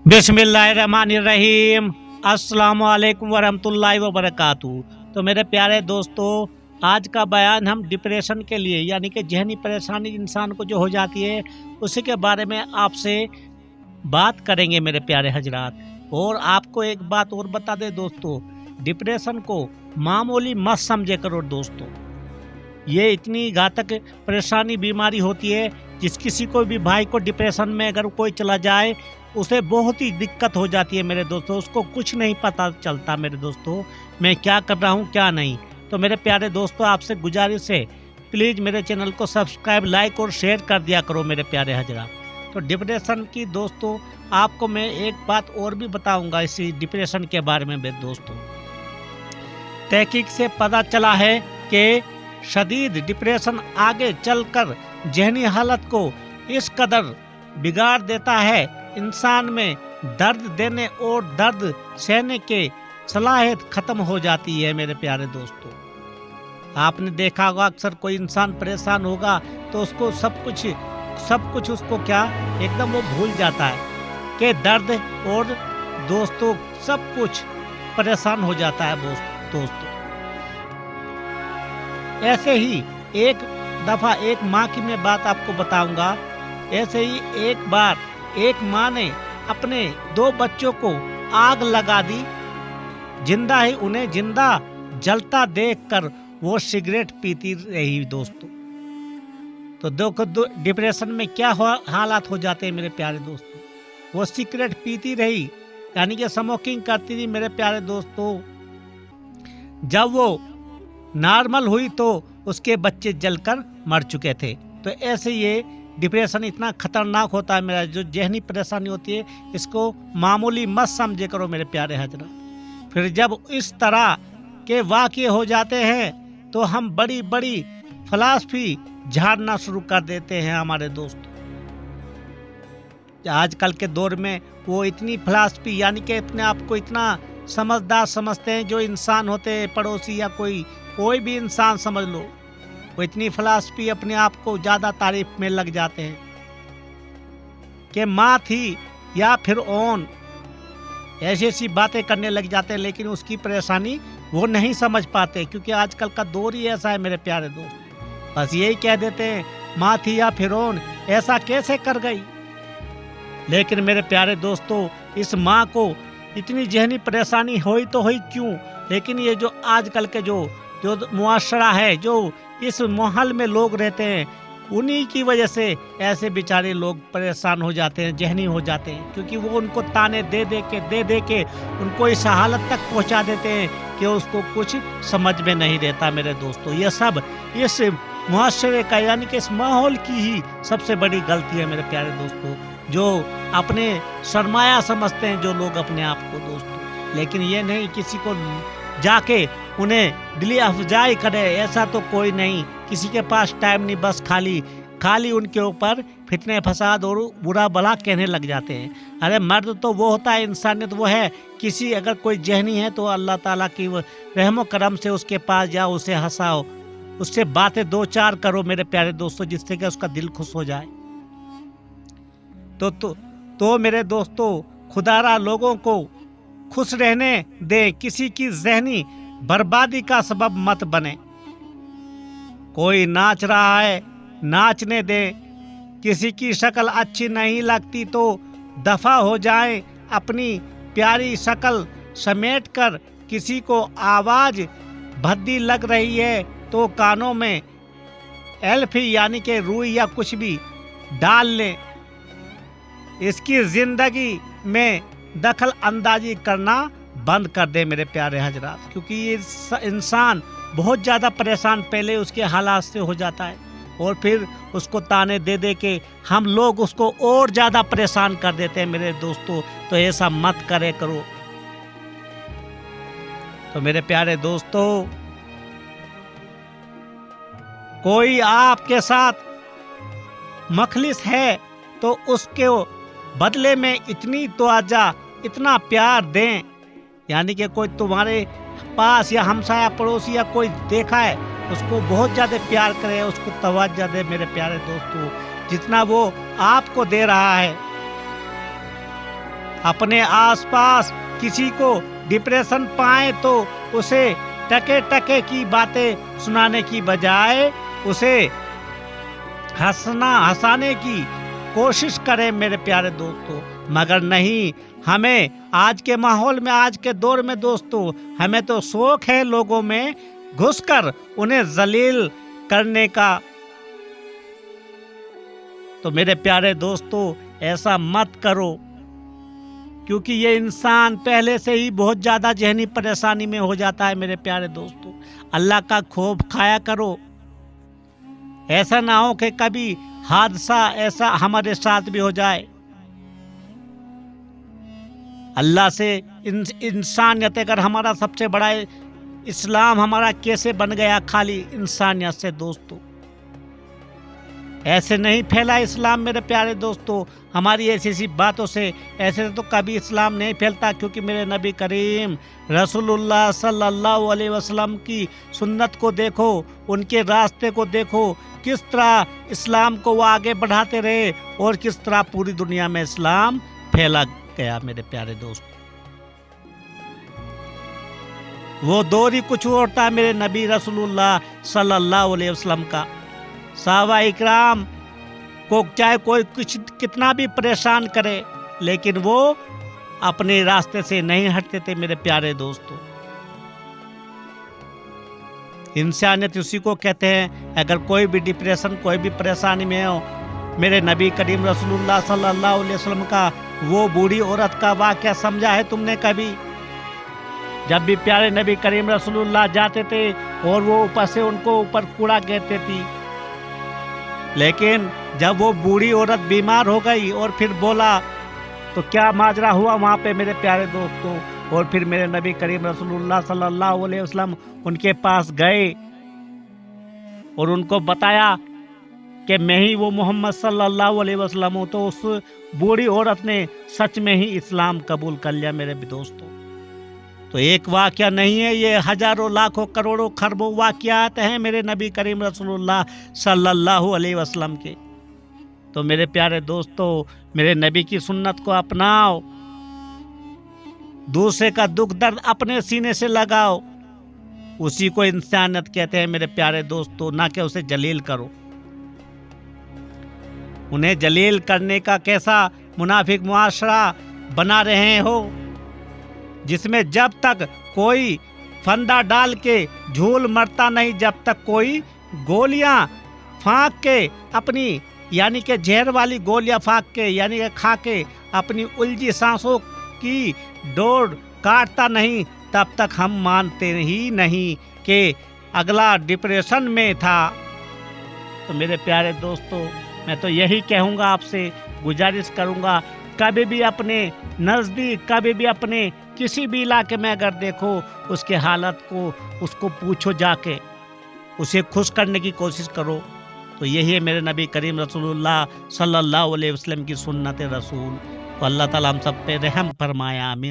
बिस्मिल्लाहिर्रहमानिर्रहीम। अस्सलामुअलैकुम वरहमतुल्लाहि वबरकातुहू। तो मेरे प्यारे दोस्तों, आज का बयान हम डिप्रेशन के लिए यानी कि जहनी परेशानी इंसान को जो हो जाती है उसी के बारे में आपसे बात करेंगे मेरे प्यारे हजरात। और आपको एक बात और बता दे दोस्तों, डिप्रेशन को मामूली मत समझे करो दोस्तों। ये इतनी घातक परेशानी बीमारी होती है जिस किसी को भी भाई को डिप्रेशन में अगर कोई चला जाए उसे बहुत ही दिक्कत हो जाती है मेरे दोस्तों। उसको कुछ नहीं पता चलता मेरे दोस्तों, मैं क्या कर रहा हूँ क्या नहीं। तो मेरे प्यारे दोस्तों, आपसे गुजारिश है प्लीज़ मेरे चैनल को सब्सक्राइब, लाइक और शेयर कर दिया करो मेरे प्यारे हजरा। तो डिप्रेशन की दोस्तों आपको मैं एक बात और भी बताऊंगा इसी डिप्रेशन के बारे में मेरे दोस्तों। तहकीक से पता चला है कि शदीद डिप्रेशन आगे चलकर जहनी हालत को इस कदर बिगाड़ देता है, इंसान में दर्द देने और दर्द सहने के सलाहियत ख़त्म हो जाती है मेरे प्यारे दोस्तों। आपने देखा होगा अक्सर कोई इंसान परेशान होगा तो उसको सब कुछ उसको क्या एकदम वो भूल जाता है कि दर्द और दोस्तों सब कुछ परेशान हो जाता है दोस्तों। ऐसे ही एक दफ़ा एक माँ की मैं बात आपको बताऊंगा। ऐसे ही एक बार एक माँ ने अपने 2 बच्चों को आग लगा दी, जिंदा ही उन्हें जिंदा जलता देखकर वो सिगरेट पीती रही दोस्तों। तो देखो डिप्रेशन में क्या हालात हो जाते हैं मेरे प्यारे दोस्तों। वो सिगरेट पीती रही यानी कि स्मोकिंग करती रही मेरे प्यारे दोस्तों। जब वो नॉर्मल हुई तो उसके बच्चे जलकर मर चुके थे। तो ऐसे ये डिप्रेशन इतना खतरनाक होता है मेरा, जो जहनी परेशानी होती है इसको मामूली मत समझे करो मेरे प्यारे हजरा। फिर जब इस तरह के वाक़ये हो जाते हैं तो हम बड़ी बड़ी फ़िलासफ़ी झाड़ना शुरू कर देते हैं हमारे दोस्तों। आजकल के दौर में वो इतनी फ़िलासफ़ी यानी कि अपने आप को इतना समझदार समझते हैं, जो इंसान होते हैं पड़ोसी या कोई भी इंसान समझ लो, वो इतनी फ़िलासफ़ी अपने आप को ज़्यादा तारीफ में लग जाते हैं कि माँ थी या फिर ओन, ऐसी ऐसी बातें करने लग जाते हैं। लेकिन उसकी परेशानी वो नहीं समझ पाते क्योंकि आजकल का दौर ही ऐसा है मेरे प्यारे दोस्त। बस यही कह देते हैं माँ थी या फिर ओन, ऐसा कैसे कर गई। लेकिन मेरे प्यारे दोस्तों, इस माँ को इतनी जहनी परेशानी हुई तो हुई क्यों, लेकिन ये जो आजकल के जो मुआशरा है, जो इस माहौल में लोग रहते हैं, उन्हीं की वजह से ऐसे बेचारे लोग परेशान हो जाते हैं, जहनी हो जाते हैं। क्योंकि वो उनको ताने दे दे के उनको इस हालत तक पहुंचा देते हैं कि उसको कुछ समझ में नहीं रहता मेरे दोस्तों। ये सब इस मुआशरे का यानी कि इस माहौल की ही सबसे बड़ी गलती है मेरे प्यारे दोस्तों, जो अपने सरमाया समझते हैं जो लोग अपने आप को दोस्तों। लेकिन ये नहीं किसी को जाके उन्हें दिली अफजाई करे, ऐसा तो कोई नहीं, किसी के पास टाइम नहीं, बस खाली उनके ऊपर फितने फसाद और बुरा भला कहने लग जाते हैं। अरे मर्द तो वो होता है, इंसानियत वो है, किसी अगर कोई जहनी है तो अल्लाह ताला की रहमो करम से उसके पास जाओ, उसे हंसाओ, उससे बातें 2-4 करो मेरे प्यारे दोस्तों, जिससे कि उसका दिल खुश हो जाए। तो मेरे दोस्तों, खुदारा लोगों को खुश रहने दे, किसी की जहनी बर्बादी का सबब मत बने। कोई नाच रहा है नाचने दे, किसी की शक्ल अच्छी नहीं लगती तो दफा हो जाए, अपनी प्यारी शक्ल समेट कर। किसी को आवाज भद्दी लग रही है तो कानों में एल्फी यानी कि रुई या कुछ भी डाल ले। इसकी जिंदगी में दखल अंदाजी करना बंद कर दे मेरे प्यारे हजरात, क्योंकि ये इंसान बहुत ज़्यादा परेशान पहले उसके हालात से हो जाता है और फिर उसको ताने दे के हम लोग उसको और ज़्यादा परेशान कर देते हैं मेरे दोस्तों। तो ऐसा मत करे करो। तो मेरे प्यारे दोस्तों, कोई आपके साथ मखलिस है तो उसके बदले में इतनी तवज्जो, इतना प्यार दें, यानी कि कोई तुम्हारे पास या हमसाया पड़ोसी या कोई देखा है उसको बहुत ज़्यादा प्यार करे, उसको तवज्जो दे मेरे प्यारे दोस्तों, जितना वो आपको दे रहा है। अपने आसपास किसी को डिप्रेशन पाए तो उसे टके टके की बातें सुनाने की बजाय उसे हंसाने की कोशिश करें मेरे प्यारे दोस्तों। मगर नहीं, हमें आज के माहौल में, आज के दौर में दोस्तों, हमें तो शौक है लोगों में घुसकर उन्हें जलील करने का। तो मेरे प्यारे दोस्तों, ऐसा मत करो, क्योंकि ये इंसान पहले से ही बहुत ज़्यादा ज़हनी परेशानी में हो जाता है। मेरे प्यारे दोस्तों, अल्लाह का खौफ खाया करो। ऐसा ना हो कि कभी हादसा ऐसा हमारे साथ भी हो जाए। अल्लाह से इंसानियत, अगर हमारा सबसे बड़ा इस्लाम हमारा कैसे बन गया खाली इंसानियत से दोस्तों। ऐसे नहीं फैला इस्लाम मेरे प्यारे दोस्तों, हमारी ऐसी ऐसी बातों से। ऐसे तो कभी इस्लाम नहीं फैलता, क्योंकि मेरे नबी करीम रसूलुल्लाह सल्लल्लाहु अलैहि वसल्लम की सुन्नत को देखो, उनके रास्ते को देखो, किस तरह इस्लाम को वो आगे बढ़ाते रहे और किस तरह पूरी दुनिया में इस्लाम फैला गया मेरे प्यारे दोस्तों। वो दौर ही कुछ और था मेरे नबी रसूलुल्लाह सल्लल्लाहु अलैहि वसल्लम का। सहाबा इकराम को चाहे कोई कुछ कितना भी परेशान करे, लेकिन वो अपने रास्ते से नहीं हटते थे मेरे प्यारे दोस्तों। इंसानियत उसी को कहते हैं। अगर कोई भी डिप्रेशन, कोई भी परेशानी में हो, मेरे नबी करीम रसूलुल्लाह सल्लल्लाहु अलैहि वसल्लम का वो बूढ़ी औरत का वाक़या समझा है तुमने कभी? जब भी प्यारे नबी करीम रसूलुल्लाह जाते थे और वो ऊपर से उनको ऊपर कूड़ा गिरती थी, लेकिन जब वो बूढ़ी औरत बीमार हो गई और फिर बोला तो क्या माजरा हुआ वहाँ पे मेरे प्यारे दोस्तों। और फिर मेरे नबी करीम रसूलुल्लाह सल्लल्लाहु अलैहि वसल्लम उनके पास गए और उनको बताया कि मैं ही वो मोहम्मद सल्लल्लाहु अलैहि वसल्लम हूँ। तो उस बूढ़ी औरत ने सच में ही इस्लाम कबूल कर लिया मेरे दोस्तों। तो एक वाक़या नहीं है, ये हजारों लाखों करोड़ों खरबों वाक़यात हैं मेरे नबी करीम रसूलुल्लाह सल्लल्लाहु अलैहि वसल्लम के। तो मेरे प्यारे दोस्तों, मेरे नबी की सुन्नत को अपनाओ, दूसरे का दुख दर्द अपने सीने से लगाओ। उसी को इंसानियत कहते हैं मेरे प्यारे दोस्तों, ना कि उसे जलील करो। उन्हें जलील करने का कैसा मुनाफिक मुआशरा बना रहे हो, जिसमें जब तक कोई फंदा डाल के झूल मरता नहीं, जब तक कोई गोलियां फाँक के अपनी, यानी कि जहर वाली गोलियां फाँक के, यानी कि खा के अपनी उलझी सांसों की डोर काटता नहीं, तब तक हम मानते ही नहीं कि अगला डिप्रेशन में था। तो मेरे प्यारे दोस्तों, मैं तो यही कहूँगा, आपसे गुजारिश करूँगा, कभी भी अपने नज़दीक, कभी भी अपने किसी भी इलाके में अगर देखो उसके हालत को, उसको पूछो जाके, उसे खुश करने की कोशिश करो। तो यही है मेरे नबी करीम रसूलुल्लाह सल्लल्लाहु अलैहि वसल्लम की सुन्नत रसूल। तो अल्लाह ताला हम सब पे रहम फरमाया, आमीन।